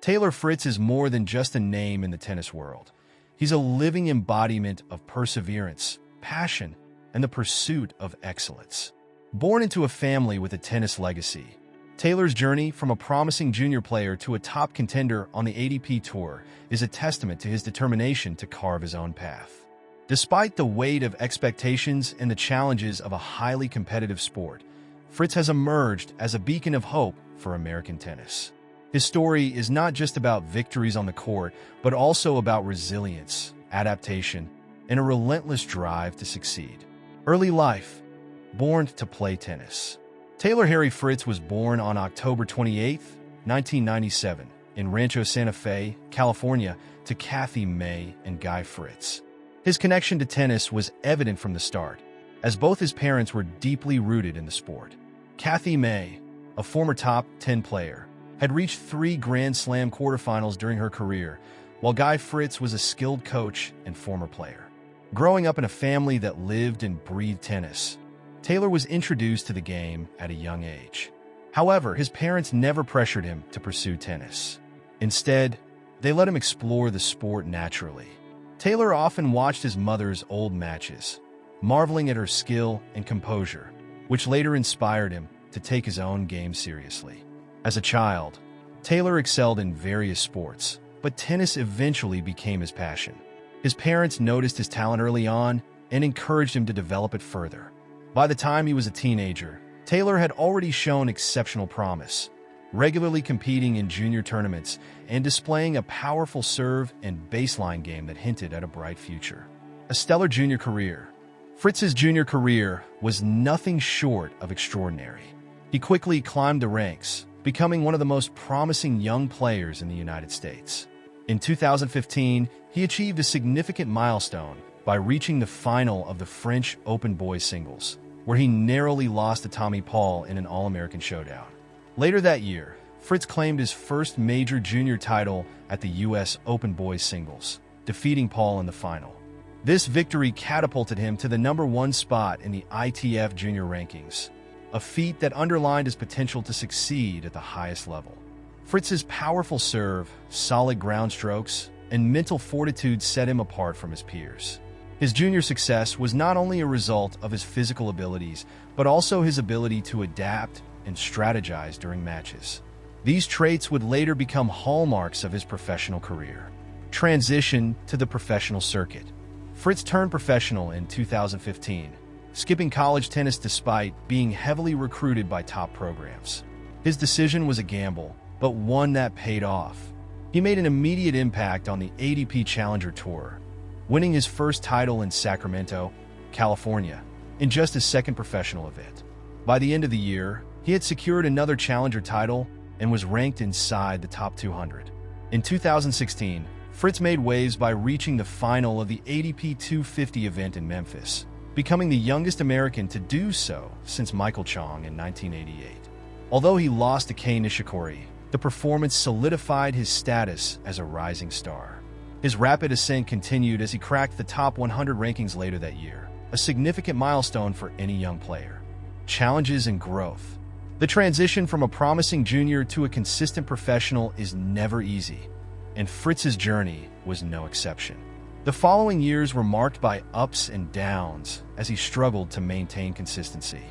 Taylor Fritz is more than just a name in the tennis world. He's a living embodiment of perseverance, passion, and the pursuit of excellence. Born into a family with a tennis legacy, Taylor's journey from a promising junior player to a top contender on the ATP Tour is a testament to his determination to carve his own path. Despite the weight of expectations and the challenges of a highly competitive sport, Fritz has emerged as a beacon of hope for American tennis. His story is not just about victories on the court, but also about resilience, adaptation, and a relentless drive to succeed. Early life. Born to play tennis. Taylor Harry Fritz was born on October 28, 1997, in Rancho Santa Fe, California, to Kathy May and Guy Fritz. His connection to tennis was evident from the start, as both his parents were deeply rooted in the sport. Kathy May, a former top 10 player, had reached 3 Grand Slam quarterfinals during her career, while Guy Fritz was a skilled coach and former player. Growing up in a family that lived and breathed tennis, Taylor was introduced to the game at a young age. However, his parents never pressured him to pursue tennis. Instead, they let him explore the sport naturally. Taylor often watched his mother's old matches, marveling at her skill and composure, which later inspired him to take his own game seriously. As a child, Taylor excelled in various sports, but tennis eventually became his passion. His parents noticed his talent early on and encouraged him to develop it further. By the time he was a teenager, Taylor had already shown exceptional promise, regularly competing in junior tournaments and displaying a powerful serve and baseline game that hinted at a bright future. A stellar junior career. Fritz's junior career was nothing short of extraordinary. He quickly climbed the ranks, becoming one of the most promising young players in the United States. In 2015, he achieved a significant milestone by reaching the final of the French Open boys singles, where he narrowly lost to Tommy Paul in an All-American showdown. Later that year, Fritz claimed his first major junior title at the U.S. Open boys singles, defeating Paul in the final. This victory catapulted him to the #1 spot in the ITF junior rankings, a feat that underlined his potential to succeed at the highest level. Fritz's powerful serve, solid ground strokes, and mental fortitude set him apart from his peers. His junior success was not only a result of his physical abilities, but also his ability to adapt and strategize during matches. These traits would later become hallmarks of his professional career. Transition to the professional circuit. Fritz turned professional in 2015, skipping college tennis despite being heavily recruited by top programs. His decision was a gamble, but one that paid off. He made an immediate impact on the ATP Challenger Tour, winning his first title in Sacramento, California, in just his second professional event. By the end of the year, he had secured another Challenger title and was ranked inside the top 200. In 2016, Fritz made waves by reaching the final of the ATP 250 event in Memphis, becoming the youngest American to do so since Michael Chong in 1988. Although he lost to Kei Nishikori, the performance solidified his status as a rising star. His rapid ascent continued as he cracked the top 100 rankings later that year, a significant milestone for any young player. Challenges and growth. The transition from a promising junior to a consistent professional is never easy, and Fritz's journey was no exception. The following years were marked by ups and downs as he struggled to maintain consistency.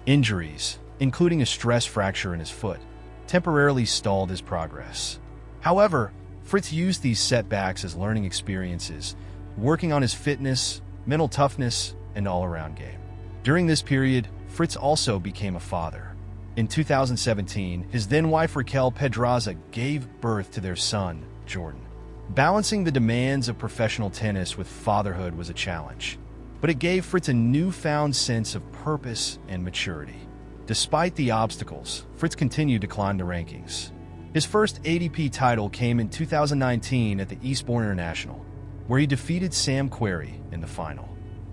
Injuries, including a stress fracture in his foot, temporarily stalled his progress. However, Fritz used these setbacks as learning experiences, working on his fitness, mental toughness, and all-around game. During this period, Fritz also became a father. In 2017, his then-wife Raquel Pedraza gave birth to their son, Jordan. Balancing the demands of professional tennis with fatherhood was a challenge, but it gave Fritz a newfound sense of purpose and maturity. Despite the obstacles, Fritz continued to climb the rankings. His first ATP title came in 2019 at the Eastbourne International, where he defeated Sam Querrey in the final.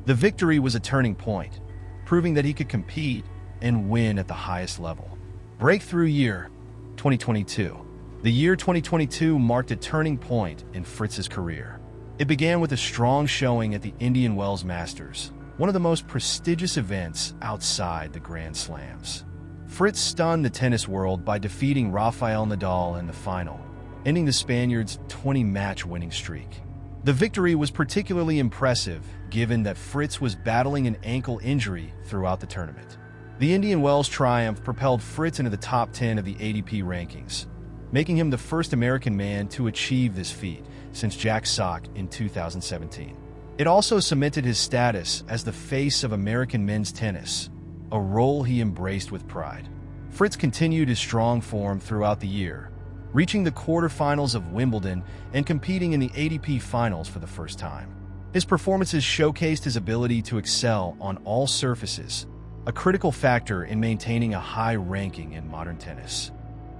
The victory was a turning point, proving that he could compete and win at the highest level. Breakthrough year, 2022. The year 2022 marked a turning point in Fritz's career. It began with a strong showing at the Indian Wells Masters, one of the most prestigious events outside the Grand Slams. Fritz stunned the tennis world by defeating Rafael Nadal in the final, ending the Spaniards' 20-match winning streak. The victory was particularly impressive, given that Fritz was battling an ankle injury throughout the tournament. The Indian Wells triumph propelled Fritz into the top 10 of the ATP rankings, making him the first American man to achieve this feat since Jack Sock in 2017. It also cemented his status as the face of American men's tennis, a role he embraced with pride. Fritz continued his strong form throughout the year, reaching the quarterfinals of Wimbledon and competing in the ATP Finals for the first time. His performances showcased his ability to excel on all surfaces, a critical factor in maintaining a high ranking in modern tennis.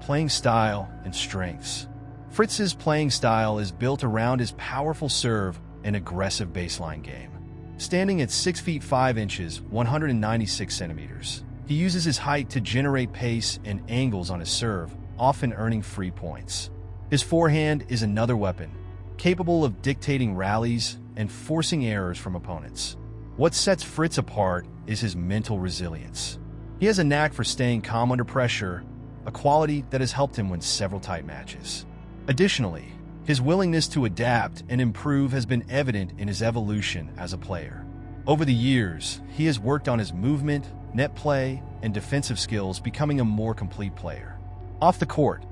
Playing style and strengths. Fritz's playing style is built around his powerful serve and aggressive baseline game. Standing at 6 feet 5 inches, 196 centimeters, he uses his height to generate pace and angles on his serve, often earning free points. His forehand is another weapon, capable of dictating rallies and forcing errors from opponents. What sets Fritz apart is his mental resilience. He has a knack for staying calm under pressure, a quality that has helped him win several tight matches. Additionally, his willingness to adapt and improve has been evident in his evolution as a player. Over the years, he has worked on his movement, net play, and defensive skills, becoming a more complete player. Off the court,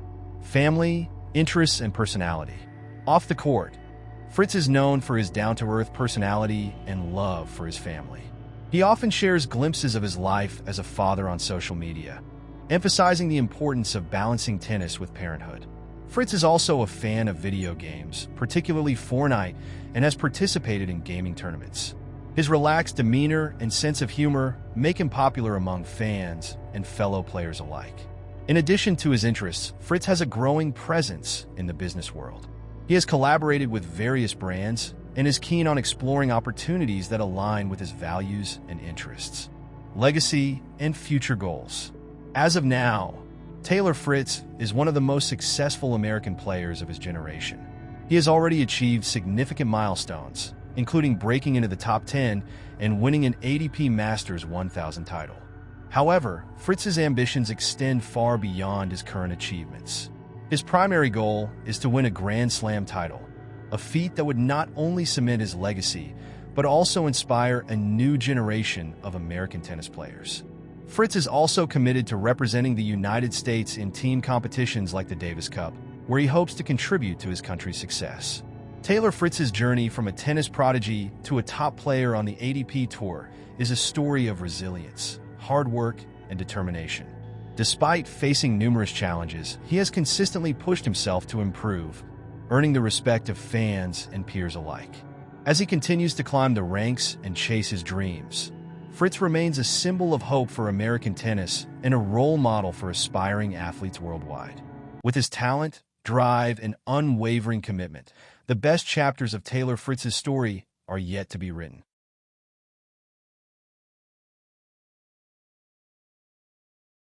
family, interests, and personality. Off the court, Fritz is known for his down-to-earth personality and love for his family. He often shares glimpses of his life as a father on social media, emphasizing the importance of balancing tennis with parenthood. Fritz is also a fan of video games, particularly Fortnite, and has participated in gaming tournaments. His relaxed demeanor and sense of humor make him popular among fans and fellow players alike. In addition to his interests, Fritz has a growing presence in the business world. He has collaborated with various brands and is keen on exploring opportunities that align with his values and interests. Legacy and future goals. As of now, Taylor Fritz is one of the most successful American players of his generation. He has already achieved significant milestones, including breaking into the top 10 and winning an ATP Masters 1000 title. However, Fritz's ambitions extend far beyond his current achievements. His primary goal is to win a Grand Slam title, a feat that would not only cement his legacy, but also inspire a new generation of American tennis players. Fritz is also committed to representing the United States in team competitions like the Davis Cup, where he hopes to contribute to his country's success. Taylor Fritz's journey from a tennis prodigy to a top player on the ATP Tour is a story of resilience, hard work, and determination. Despite facing numerous challenges, he has consistently pushed himself to improve, earning the respect of fans and peers alike. As he continues to climb the ranks and chase his dreams, Fritz remains a symbol of hope for American tennis and a role model for aspiring athletes worldwide. With his talent, drive, and unwavering commitment, the best chapters of Taylor Fritz's story are yet to be written.